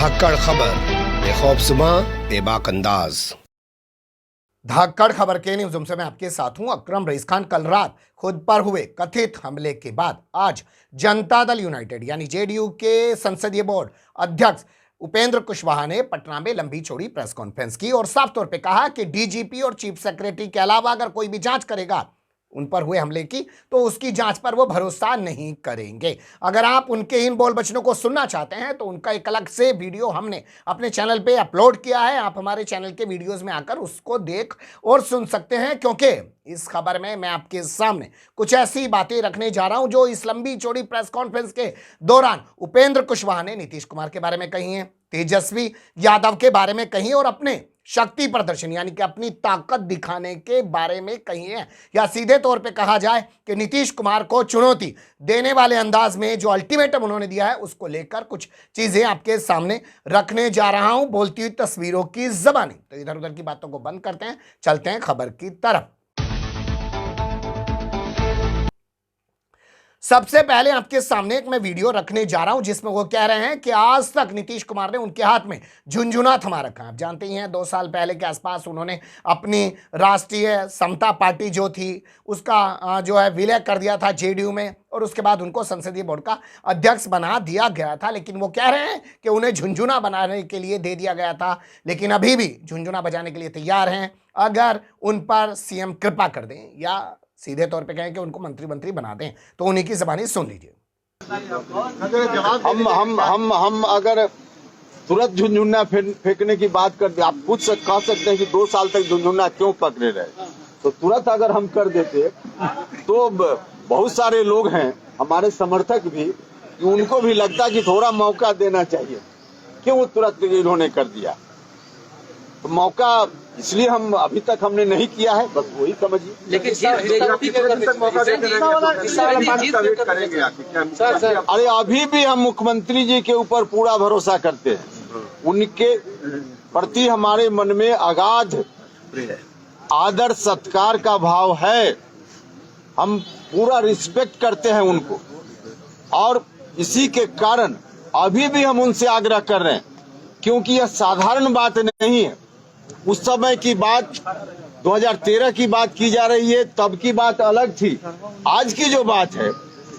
धाकड़ खबर बेखौफसुमा बेबाक अंदाज। धाकड़ खबर के न्यूज़रूम से मैं आपके साथ हूं अकरम रईस खान। कल रात खुद पर हुए कथित हमले के बाद आज जनता दल यूनाइटेड यानी जेडीयू के संसदीय बोर्ड अध्यक्ष उपेंद्र कुशवाहा ने पटना में लंबी चौड़ी प्रेस कॉन्फ्रेंस की और साफ तौर पे कहा कि डीजीपी और चीफ सेक्रेटरी के अलावा अगर कोई भी जांच करेगा उन पर हुए हमले की तो उसकी जांच पर वो भरोसा नहीं करेंगे। अगर आप उनके इन बोल बचनों को सुनना चाहते हैं तो उनका एक अलग से वीडियो हमने अपने चैनल पे अपलोड किया है। आप हमारे चैनल के वीडियोस में आकर उसको देख और सुन सकते हैं, क्योंकि इस खबर में मैं आपके सामने कुछ ऐसी बातें रखने जा रहा हूं जो इस लंबी चौड़ी प्रेस कॉन्फ्रेंस के दौरान उपेंद्र कुशवाहा ने नीतीश कुमार के बारे में कही है, तेजस्वी यादव के बारे में कही और अपने शक्ति प्रदर्शन यानी कि अपनी ताकत दिखाने के बारे में कही है, या सीधे तौर पे कहा जाए कि नीतीश कुमार को चुनौती देने वाले अंदाज में जो अल्टीमेटम उन्होंने दिया है उसको लेकर कुछ चीजें आपके सामने रखने जा रहा हूं बोलती हुई तस्वीरों की ज़बानी। तो इधर उधर की बातों को बंद करते हैं, चलते हैं खबर की तरफ। सबसे पहले आपके सामने एक मैं वीडियो रखने जा रहा हूं जिसमें वो कह रहे हैं कि आज तक नीतीश कुमार ने उनके हाथ में झुनझुना थमा रखा है। आप जानते ही हैं 2 साल पहले के आसपास उन्होंने अपनी राष्ट्रीय समता पार्टी जो थी उसका जो है विलय कर दिया था जेडीयू में, और उसके बाद उनको संसदीय बोर्ड का अध्यक्ष बना दिया गया था। लेकिन वो कह रहे हैं कि उन्हें झुनझुना बनाने के लिए दे दिया गया था, लेकिन अभी भी झुनझुना बजाने के लिए तैयार हैं अगर उन पर सीएम कृपा कर दें या सीधे तौर पे कहें कि उनको मंत्री बना दें। तो उन्हीं की ज़बानी सुन लीजिए। हम अगर तुरंत झुनझुना फेंकने की बात करते, आप कह सकते हैं कि 2 साल तक झुनझुना क्यों पकड़े रहे, तो तुरंत अगर हम कर देते तो बहुत सारे लोग हैं हमारे समर्थक भी, उनको भी लगता कि थोड़ा मौका देना चाहिए, क्यों वो तुरंत इन्होंने कर दिया। तो मौका इसलिए हम अभी तक हमने नहीं किया है, बस वही समझिए। लेकिन अरे अभी भी हम मुख्यमंत्री जी के ऊपर पूरा भरोसा करते हैं, उनके प्रति हमारे मन में अगाध आदर सत्कार का भाव है, हम पूरा रिस्पेक्ट करते हैं उनको, और इसी के कारण अभी भी हम उनसे आग्रह कर रहे हैं, क्योंकि यह साधारण बात नहीं है। उस समय की बात 2013 की बात की जा रही है, तब की बात अलग थी। आज की जो बात है,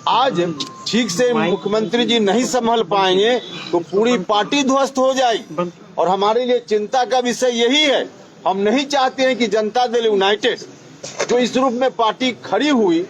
आज ठीक से मुख्यमंत्री जी नहीं संभल पाएंगे तो पूरी पार्टी ध्वस्त हो जाएगी, और हमारे लिए चिंता का विषय यही है। हम नहीं चाहते हैं कि जनता दल यूनाइटेड जो इस रूप में पार्टी खड़ी हुई,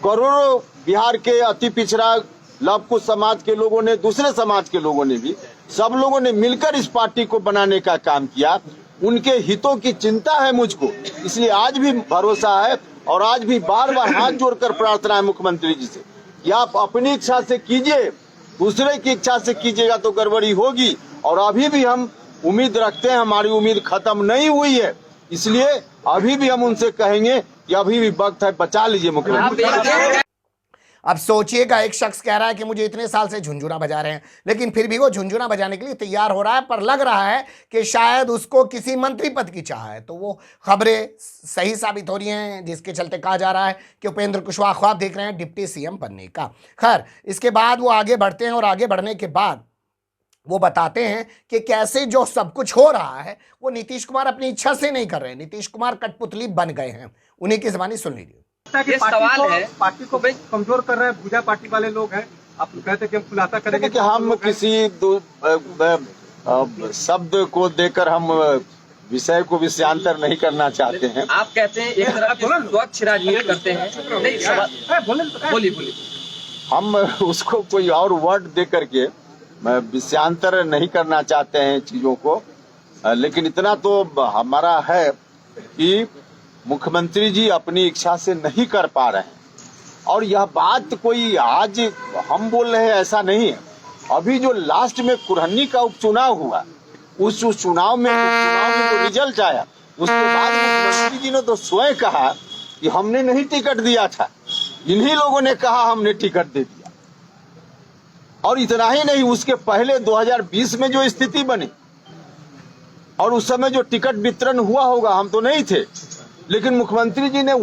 करोड़ों बिहार के अति पिछड़ा लव कुश समाज के लोगों ने, दूसरे समाज के लोगों ने भी, सब लोगों ने मिलकर इस पार्टी को बनाने का काम किया। उनके हितों की चिंता है मुझको, इसलिए आज भी भरोसा है और आज भी बार बार हाथ जोड़कर प्रार्थना है मुख्यमंत्री जी से कि आप अपनी इच्छा से कीजिए, दूसरे की इच्छा से कीजिएगा तो गड़बड़ी होगी। और अभी भी हम उम्मीद रखते हैं, हमारी उम्मीद खत्म नहीं हुई है, इसलिए अभी भी हम उनसे कहेंगे कि अभी भी वक्त है, बचा लीजिए मुख्यमंत्री। अब सोचिएगा, एक शख्स कह रहा है कि मुझे इतने साल से झुनझुना बजा रहे हैं, लेकिन फिर भी वो झुनझुना बजाने के लिए तैयार हो रहा है, पर लग रहा है कि शायद उसको किसी मंत्री पद की चाह है। तो वो खबरें सही साबित हो रही हैं, जिसके चलते कहा जा रहा है कि उपेंद्र कुशवाहा ख्वाब देख रहे हैं डिप्टी सीएम बनने का। खैर, इसके बाद वो आगे बढ़ते हैं और आगे बढ़ने के बाद वो बताते हैं कि कैसे जो सब कुछ हो रहा है वो नीतीश कुमार अपनी इच्छा से नहीं कर रहे हैं, नीतीश कुमार कठपुतली बन गए हैं। उन्हीं की ज़बानी सुन लीजिए। ये सवाल है, पार्टी को कमजोर कर रहे हैं, भूजा पार्टी वाले लोग हैं। आप कहते हैं कि हम खुलासा करेंगे कि हम किसी शब्द को देकर हम विषय को विषयांतर नहीं करना चाहते हैं। आप कहते हैं एक तरफ स्वच्छ राजनीति करते हैं, नहीं बोलिए। हम उसको कोई और वर्ड दे करके विषयांतर नहीं करना चाहते हैं चीजों को, लेकिन इतना तो हमारा है कि मुख्यमंत्री जी अपनी इच्छा से नहीं कर पा रहे हैं, और यह बात कोई आज हम बोल रहे हैं ऐसा नहीं है। अभी जो लास्ट में कुरहनी का उपचुनाव हुआ, उस चुनाव में जो रिजल्ट आया, उसके बाद मुख्यमंत्री जी ने तो स्वयं कहा कि हमने नहीं टिकट दिया था, इन्हीं लोगों ने कहा हमने टिकट दे दिया। और इतना ही नहीं, उसके पहले 2020 में जो स्थिति बनी और उस समय जो टिकट वितरण हुआ होगा, हम तो नहीं थे, लेकिन मुख्यमंत्री जी ने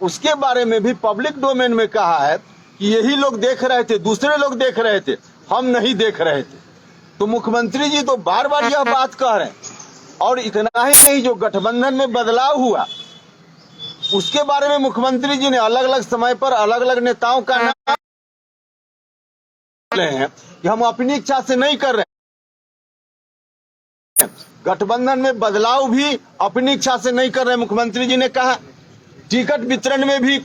उसके बारे में भी पब्लिक डोमेन में कहा है कि यही लोग देख रहे थे, दूसरे लोग देख रहे थे, हम नहीं देख रहे थे। तो मुख्यमंत्री जी तो बार बार यह बात कह रहे हैं। और इतना ही नहीं, जो गठबंधन में बदलाव हुआ उसके बारे में मुख्यमंत्री जी ने अलग अलग समय पर अलग अलग नेताओं का नाम ले हैं कि हम अपनी इच्छा से नहीं कर रहे हैं। गठबंधन में बदलाव भी अपनी इच्छा से नहीं कर रहे हैं, मुख्यमंत्री जी ने कहा। टिकट वितरण में भी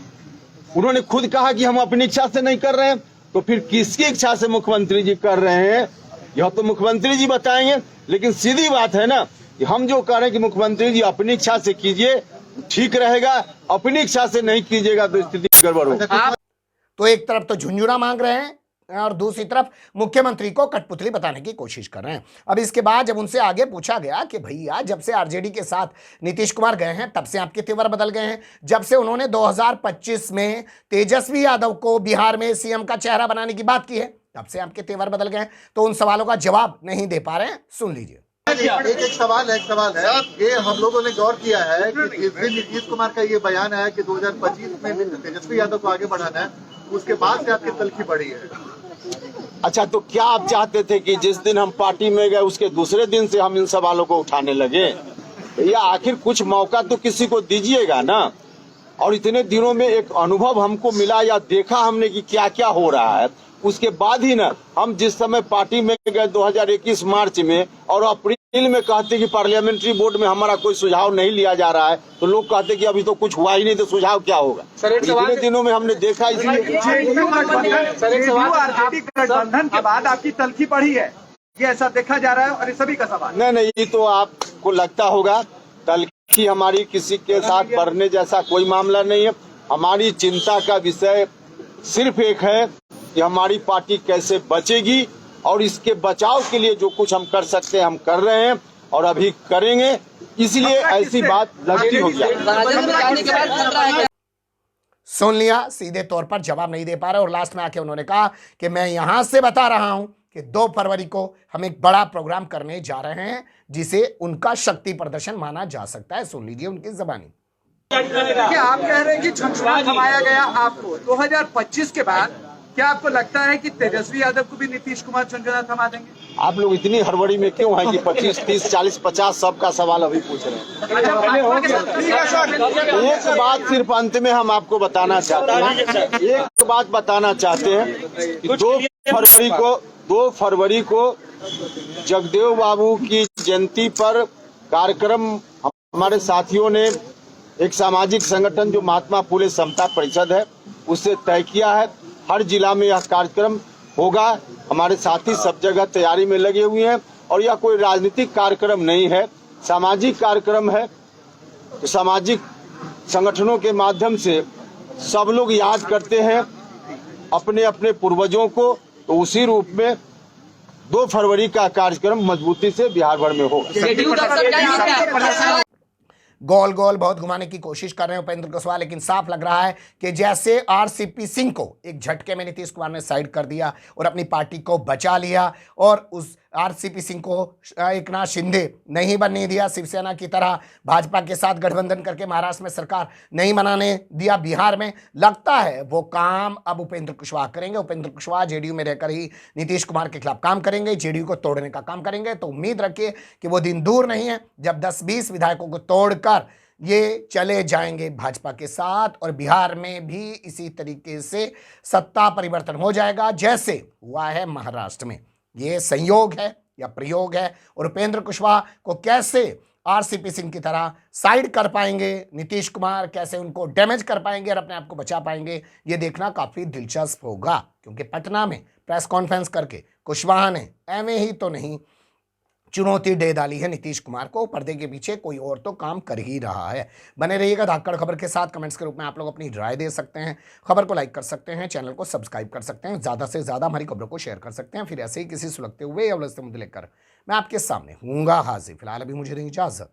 उन्होंने खुद कहा कि हम अपनी इच्छा से नहीं कर रहे हैं। तो फिर किसकी इच्छा से मुख्यमंत्री जी कर रहे हैं, यह तो मुख्यमंत्री जी बताएंगे। लेकिन सीधी बात है ना कि हम जो कह रहे हैं कि मुख्यमंत्री जी अपनी इच्छा से कीजिए, ठीक रहेगा। अपनी इच्छा से नहीं कीजिएगा तो स्थिति गड़बड़ होगी। तो एक तरफ तो झुंझुना मांग रहे हैं और दूसरी तरफ मुख्यमंत्री को कठपुतली बताने की कोशिश कर रहे हैं। अब इसके बाद जब उनसे आगे पूछा गया कि भैया जब से आरजेडी के साथ नीतीश कुमार गए हैं तब से आपके तेवर बदल गए हैं, जब से उन्होंने 2025 में तेजस्वी यादव को बिहार में सीएम का चेहरा बनाने की बात की है तब से आपके तेवर बदल गए हैं, तो उन सवालों का जवाब नहीं दे पा रहे हैं। सुन लीजिए। एक सवाल है ये हम लोगों ने गौर किया है कि जिस दिन नीतीश कुमार का ये बयान है कि 2025 में तेजस्वी यादव को आगे बढ़ाना है, उसके बाद से आपकी तलखी बढ़ी है। अच्छा, तो क्या आप चाहते थे कि जिस दिन हम पार्टी में गए उसके दूसरे दिन से हम इन सवालों को उठाने लगे? या आखिर कुछ मौका तो किसी को दीजिएगा ना। और इतने दिनों में एक अनुभव हमको मिला या देखा हमने कि क्या क्या हो रहा है, उसके बाद ही ना हम जिस समय पार्टी में गए 2021 मार्च में और अप्रैल में कहते कि पार्लियामेंट्री बोर्ड में हमारा कोई सुझाव नहीं लिया जा रहा है, तो लोग कहते कि अभी तो कुछ हुआ ही नहीं तो सुझाव क्या होगा। इतने दिनों में हमने देखा, इसलिए गठबंधन के बाद आपकी तलखी बढ़ी है, ये ऐसा देखा जा रहा है और ये सभी का सवाल। नहीं, ये तो आपको लगता होगा। तलखी हमारी किसी के साथ बढ़ने जैसा कोई मामला नहीं है। हमारी चिंता का विषय सिर्फ एक है कि हमारी पार्टी कैसे बचेगी, और इसके बचाव के लिए जो कुछ हम कर सकते हैं हम कर रहे हैं और अभी करेंगे। इसलिए ऐसी बात लगती होगी। सुन लिया, सीधे तौर पर जवाब नहीं दे पा रहे और लास्ट में आके उन्होंने कहा कि मैं यहां से बता रहा हूं कि 2 फरवरी को हम एक बड़ा प्रोग्राम करने जा रहे हैं जिसे उनका शक्ति प्रदर्शन माना जा सकता है। सुन लीजिए उनकी ज़बानी। क्या आप कह रहे हैं कि झुंझुना थमाया गया आपको 2025 के बाद, क्या आपको लगता है कि तेजस्वी यादव को भी नीतीश कुमार झुंझुना थमा देंगे? आप लोग इतनी हड़बड़ी में क्यों हैं कि 25, 30, 40, 50 सबका सवाल अभी पूछ रहे हैं? एक बात सिर्फ अंत में हम आपको बताना चाहते हैं, एक बात बताना चाहते हैं कि 2 फरवरी को जगदेव बाबू की जयंती पर कार्यक्रम हमारे साथियों ने एक सामाजिक संगठन जो महात्मा फुले समता परिषद है उससे तय किया है। हर जिला में यह कार्यक्रम होगा। हमारे साथी सब जगह तैयारी में लगे हुए हैं और यह कोई राजनीतिक कार्यक्रम नहीं है, सामाजिक कार्यक्रम है। तो सामाजिक संगठनों के माध्यम से सब लोग याद करते हैं अपने अपने पूर्वजों को, तो उसी रूप में 2 फरवरी का कार्यक्रम मजबूती से बिहार भर में होगा। गोल गोल बहुत घुमाने की कोशिश कर रहे हैं उपेंद्र कुशवाहा, लेकिन साफ लग रहा है कि जैसे आरसीपी सिंह को एक झटके में नीतीश कुमार ने साइड कर दिया और अपनी पार्टी को बचा लिया और उस आरसीपी सिंह को एकनाथ शिंदे नहीं बनने दिया, शिवसेना की तरह भाजपा के साथ गठबंधन करके महाराष्ट्र में सरकार नहीं बनाने दिया। बिहार में लगता है वो काम अब उपेंद्र कुशवाहा करेंगे। उपेंद्र कुशवाहा जेडीयू में रहकर ही नीतीश कुमार के खिलाफ काम करेंगे, जेडीयू को तोड़ने का काम करेंगे। तो उम्मीद रखिए कि वो दिन दूर नहीं है जब 10-20 विधायकों को तोड़कर ये चले जाएंगे भाजपा के साथ और बिहार में भी इसी तरीके से सत्ता परिवर्तन हो जाएगा जैसे हुआ है महाराष्ट्र में। ये संयोग है या प्रयोग है और उपेंद्र कुशवाहा को कैसे आरसीपी सिंह की तरह साइड कर पाएंगे नीतीश कुमार, कैसे उनको डैमेज कर पाएंगे और अपने आप को बचा पाएंगे, ये देखना काफी दिलचस्प होगा। क्योंकि पटना में प्रेस कॉन्फ्रेंस करके कुशवाहा ने एवं ही तो नहीं चुनौती दे डाली है नीतीश कुमार को। पर्दे के पीछे कोई और तो काम कर ही रहा है। बने रहिएगा धाकड़ खबर के साथ। कमेंट्स के रूप में आप लोग अपनी राय दे सकते हैं, खबर को लाइक कर सकते हैं, चैनल को सब्सक्राइब कर सकते हैं, ज़्यादा से ज़्यादा हमारी खबरों को शेयर कर सकते हैं। फिर ऐसे ही किसी सुलगते हुए या उलझते मुद्दे लेकर मैं आपके सामने हूँगा हाजिर। फिलहाल अभी मुझे नहीं इजाज़त।